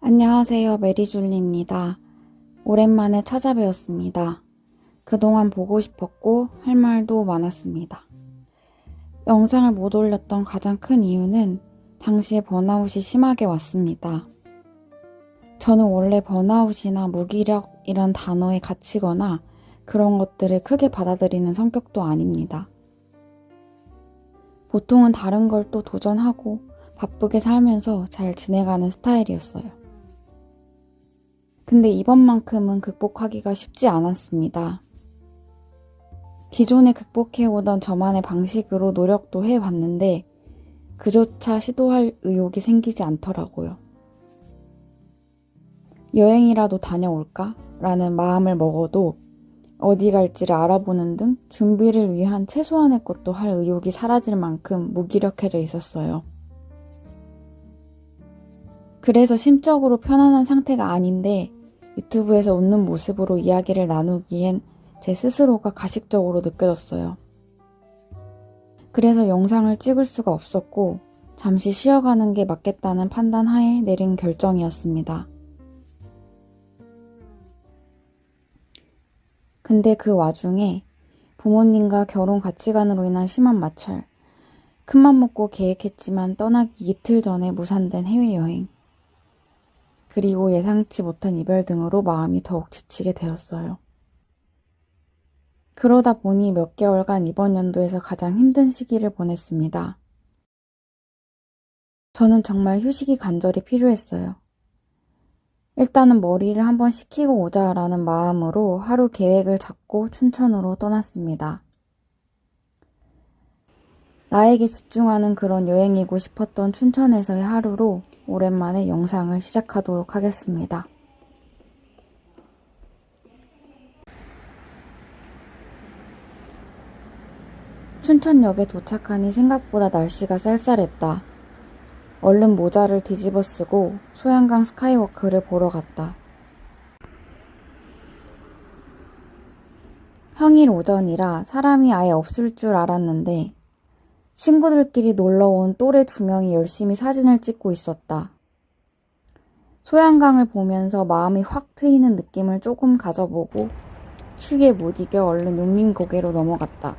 안녕하세요. 메리줄리입니다. 오랜만에 찾아뵈었습니다. 그동안 보고 싶었고 할 말도 많았습니다. 영상을 못 올렸던 가장 큰 이유는 당시에 번아웃이 심하게 왔습니다. 저는 원래 번아웃이나 무기력이란 단어에 갇히거나 그런 것들을 크게 받아들이는 성격도 아닙니다. 보통은 다른 걸 또 도전하고 바쁘게 살면서 잘 지내가는 스타일이었어요. 근데 이번만큼은 극복하기가 쉽지 않았습니다. 기존에 극복해오던 저만의 방식으로 노력도 해봤는데 그조차 시도할 의욕이 생기지 않더라고요. 여행이라도 다녀올까? 라는 마음을 먹어도 어디 갈지를 알아보는 등 준비를 위한 최소한의 것도 할 의욕이 사라질 만큼 무기력해져 있었어요. 그래서 심적으로 편안한 상태가 아닌데 유튜브에서 웃는 모습으로 이야기를 나누기엔 제 스스로가 가식적으로 느껴졌어요. 그래서 영상을 찍을 수가 없었고 잠시 쉬어가는 게 맞겠다는 판단 하에 내린 결정이었습니다. 근데 그 와중에 부모님과 결혼 가치관으로 인한 심한 마찰, 큰맘 먹고 계획했지만 떠나기 이틀 전에 무산된 해외여행, 그리고 예상치 못한 이별 등으로 마음이 더욱 지치게 되었어요. 그러다 보니 몇 개월간 이번 연도에서 가장 힘든 시기를 보냈습니다. 저는 정말 휴식이 간절히 필요했어요. 일단은 머리를 한번 식히고 오자라는 마음으로 하루 계획을 잡고 춘천으로 떠났습니다. 나에게 집중하는 그런 여행이고 싶었던 춘천에서의 하루로 오랜만에 영상을 시작하도록 하겠습니다. 춘천역에 도착하니 생각보다 날씨가 쌀쌀했다. 얼른 모자를 뒤집어 쓰고 소양강 스카이워크를 보러 갔다. 평일 오전이라 사람이 아예 없을 줄 알았는데 친구들끼리 놀러온 또래 2명이 열심히 사진을 찍고 있었다. 소양강을 보면서 마음이 확 트이는 느낌을 조금 가져보고 추위에 못 이겨 얼른 용림고개로 넘어갔다.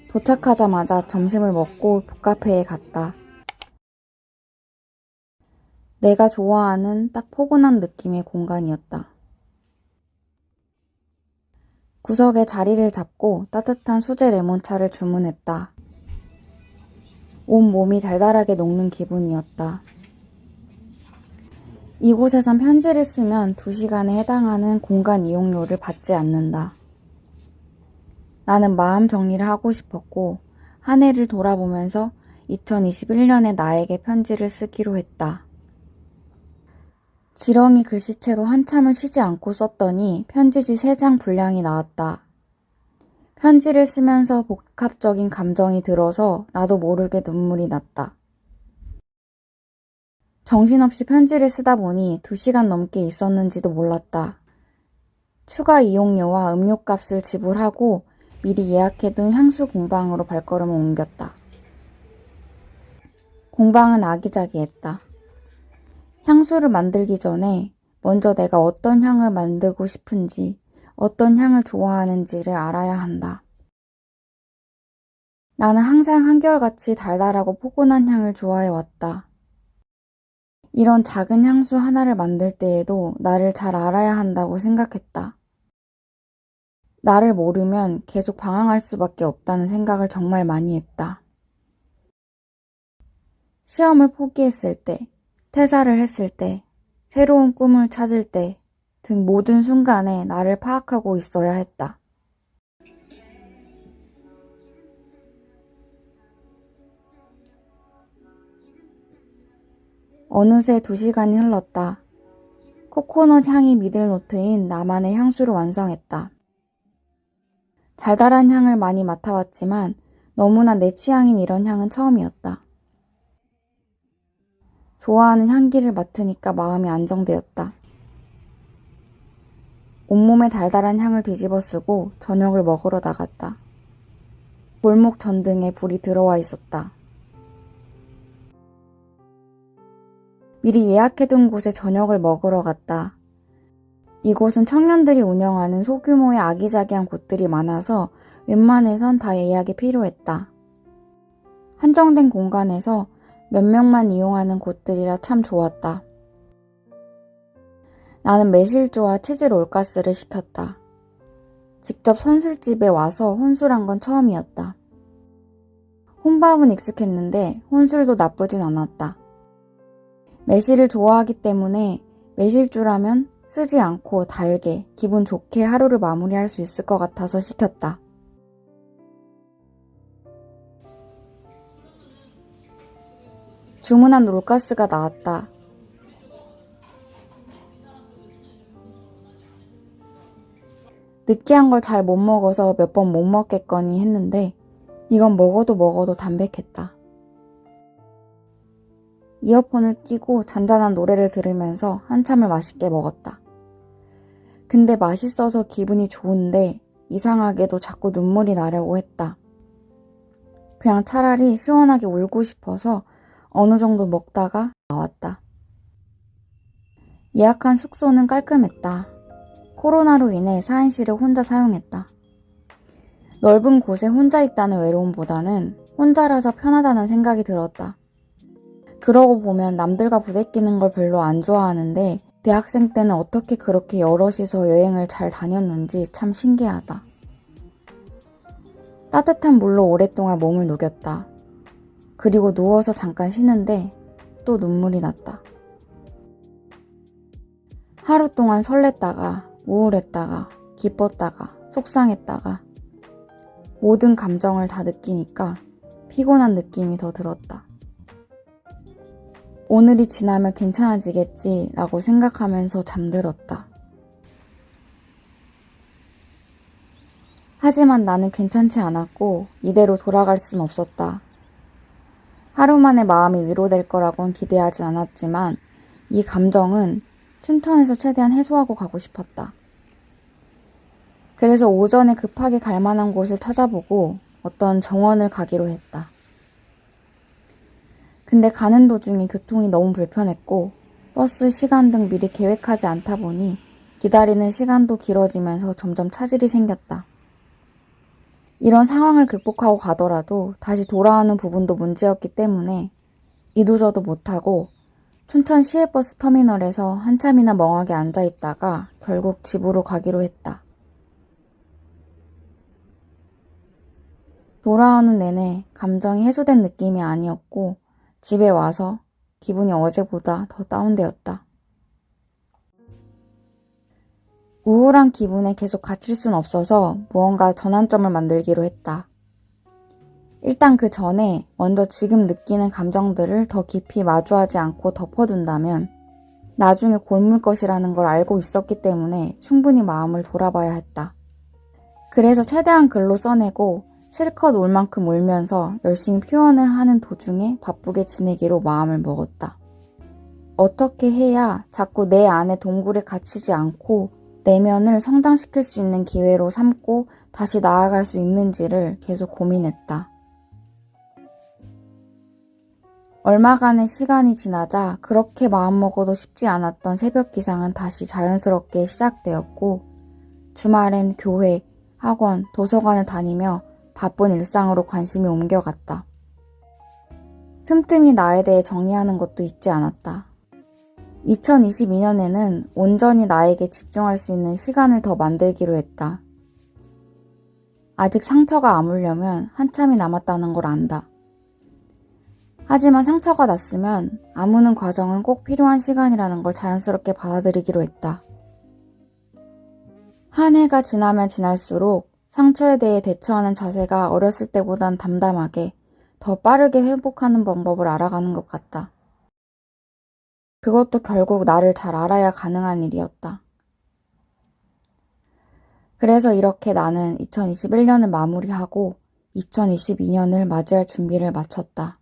도착하자마자 점심을 먹고 북카페에 갔다. 내가 좋아하는 딱 포근한 느낌의 공간이었다. 구석에 자리를 잡고 따뜻한 수제 레몬차를 주문했다. 온 몸이 달달하게 녹는 기분이었다. 이곳에선 편지를 쓰면 2시간에 해당하는 공간 이용료를 받지 않는다. 나는 마음 정리를 하고 싶었고 한 해를 돌아보면서 2021년에 나에게 편지를 쓰기로 했다. 지렁이 글씨체로 한참을 쉬지 않고 썼더니 편지지 3장 분량이 나왔다. 편지를 쓰면서 복합적인 감정이 들어서 나도 모르게 눈물이 났다. 정신없이 편지를 쓰다 보니 2시간 넘게 있었는지도 몰랐다. 추가 이용료와 음료값을 지불하고 미리 예약해둔 향수 공방으로 발걸음을 옮겼다. 공방은 아기자기했다. 향수를 만들기 전에 먼저 내가 어떤 향을 만들고 싶은지, 어떤 향을 좋아하는지를 알아야 한다. 나는 항상 한결같이 달달하고 포근한 향을 좋아해왔다. 이런 작은 향수 하나를 만들 때에도 나를 잘 알아야 한다고 생각했다. 나를 모르면 계속 방황할 수밖에 없다는 생각을 정말 많이 했다. 시험을 포기했을 때, 퇴사를 했을 때, 새로운 꿈을 찾을 때 등 모든 순간에 나를 파악하고 있어야 했다. 어느새 2시간이 흘렀다. 코코넛 향이 미들노트인 나만의 향수를 완성했다. 달달한 향을 많이 맡아왔지만 너무나 내 취향인 이런 향은 처음이었다. 좋아하는 향기를 맡으니까 마음이 안정되었다. 온몸에 달달한 향을 뒤집어 쓰고 저녁을 먹으러 나갔다. 골목 전등에 불이 들어와 있었다. 미리 예약해둔 곳에 저녁을 먹으러 갔다. 이곳은 청년들이 운영하는 소규모의 아기자기한 곳들이 많아서 웬만해선 다 예약이 필요했다. 한정된 공간에서 몇 명만 이용하는 곳들이라 참 좋았다. 나는 매실조와 치즈 롤가스를 시켰다. 직접 선술집에 와서 혼술한 건 처음이었다. 혼밥은 익숙했는데 혼술도 나쁘진 않았다. 매실을 좋아하기 때문에 매실주라면 쓰지 않고 달게, 기분 좋게 하루를 마무리할 수 있을 것 같아서 시켰다. 주문한 롤가스가 나왔다. 느끼한 걸 잘 못 먹어서 몇 번 못 먹겠거니 했는데 이건 먹어도 담백했다. 이어폰을 끼고 잔잔한 노래를 들으면서 한참을 맛있게 먹었다. 근데 맛있어서 기분이 좋은데 이상하게도 자꾸 눈물이 나려고 했다. 그냥 차라리 시원하게 울고 싶어서 어느 정도 먹다가 나왔다. 예약한 숙소는 깔끔했다. 코로나로 인해 4인실을 혼자 사용했다. 넓은 곳에 혼자 있다는 외로움보다는 혼자라서 편하다는 생각이 들었다. 그러고 보면 남들과 부대끼는 걸 별로 안 좋아하는데 대학생 때는 어떻게 그렇게 여럿이서 여행을 잘 다녔는지 참 신기하다. 따뜻한 물로 오랫동안 몸을 녹였다. 그리고 누워서 잠깐 쉬는데 또 눈물이 났다. 하루 동안 설렜다가 우울했다가 기뻤다가 속상했다가 모든 감정을 다 느끼니까 피곤한 느낌이 더 들었다. 오늘이 지나면 괜찮아지겠지 라고 생각하면서 잠들었다. 하지만 나는 괜찮지 않았고 이대로 돌아갈 순 없었다. 하루 만에 마음이 위로될 거라고는 기대하진 않았지만 이 감정은 춘천에서 최대한 해소하고 가고 싶었다. 그래서 오전에 급하게 갈 만한 곳을 찾아보고 어떤 정원을 가기로 했다. 근데 가는 도중에 교통이 너무 불편했고 버스 시간 등 미리 계획하지 않다 보니 기다리는 시간도 길어지면서 점점 차질이 생겼다. 이런 상황을 극복하고 가더라도 다시 돌아오는 부분도 문제였기 때문에 이도저도 못하고 춘천 시외버스 터미널에서 한참이나 멍하게 앉아있다가 결국 집으로 가기로 했다. 돌아오는 내내 감정이 해소된 느낌이 아니었고 집에 와서 기분이 어제보다 더 다운되었다. 우울한 기분에 계속 갇힐 순 없어서 무언가 전환점을 만들기로 했다. 일단 그 전에 먼저 지금 느끼는 감정들을 더 깊이 마주하지 않고 덮어둔다면 나중에 곪을 것이라는 걸 알고 있었기 때문에 충분히 마음을 돌아봐야 했다. 그래서 최대한 글로 써내고 실컷 울 만큼 울면서 열심히 표현을 하는 도중에 바쁘게 지내기로 마음을 먹었다. 어떻게 해야 자꾸 내 안에 동굴에 갇히지 않고 내면을 성장시킬 수 있는 기회로 삼고 다시 나아갈 수 있는지를 계속 고민했다. 얼마간의 시간이 지나자 그렇게 마음먹어도 쉽지 않았던 새벽 기상은 다시 자연스럽게 시작되었고 주말엔 교회, 학원, 도서관을 다니며 바쁜 일상으로 관심이 옮겨갔다. 틈틈이 나에 대해 정리하는 것도 잊지 않았다. 2022년에는 온전히 나에게 집중할 수 있는 시간을 더 만들기로 했다. 아직 상처가 아물려면 한참이 남았다는 걸 안다. 하지만 상처가 났으면 아무는 과정은 꼭 필요한 시간이라는 걸 자연스럽게 받아들이기로 했다. 한 해가 지나면 지날수록 상처에 대해 대처하는 자세가 어렸을 때보단 담담하게 더 빠르게 회복하는 방법을 알아가는 것 같다. 그것도 결국 나를 잘 알아야 가능한 일이었다. 그래서 이렇게 나는 2021년을 마무리하고 2022년을 맞이할 준비를 마쳤다.